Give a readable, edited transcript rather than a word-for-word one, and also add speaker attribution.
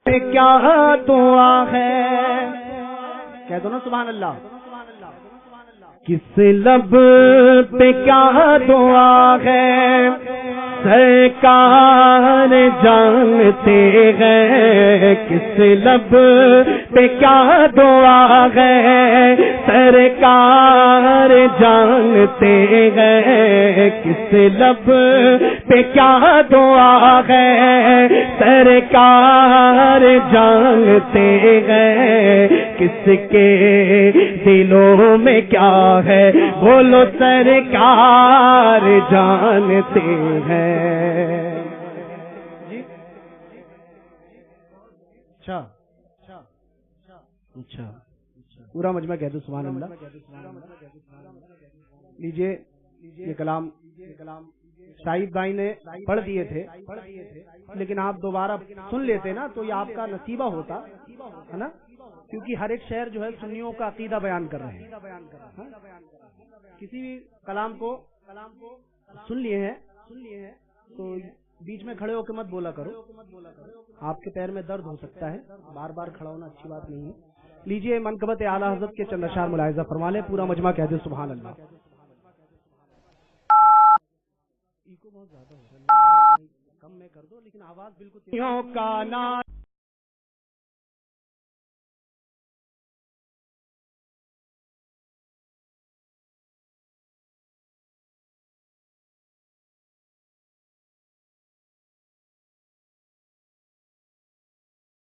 Speaker 1: کیا دعا ہے، کہہ دو نا سبحان اللہ. کس لب پہ کیا دعا ہے، سرکار جانتے ہیں. کس لب پہ کیا دعا ہے، سرکار جانتے ہیں. کس لب پہ کیا دعا ہے، سرکار جانتے ہیں. کس کے دلوں میں کیا ہے، بولو سرکار جانتے ہیں. جی اچھا اچھا پورا مجمع کہہ دو سبحان اللہ. لیجئے یہ کلام شاہد بھائی نے پڑھ دیے تھے، لیکن آپ دوبارہ سن لیتے نا تو یہ آپ کا نصیبہ ہوتا ہے نا، کیونکہ ہر ایک شعر جو ہے سنیوں کا عقیدہ بیان کر رہے ہیں. کسی بھی کلام کو سن لیے ہیں تو بیچ میں کھڑے ہو کے مت بولا کرو، آپ کے پیر میں درد ہو سکتا ہے، بار بار کھڑا ہونا اچھی بات نہیں ہے. لیجئے منقبت اعلیٰ حضرت کے چند اشعار ملاحظہ فرما لیں، پورا مجمع کہہ دے سبحان اللہ. ایکو بہت زیادہ ہو رہا ہے، کم میں کر دو لیکن آواز بالکل کا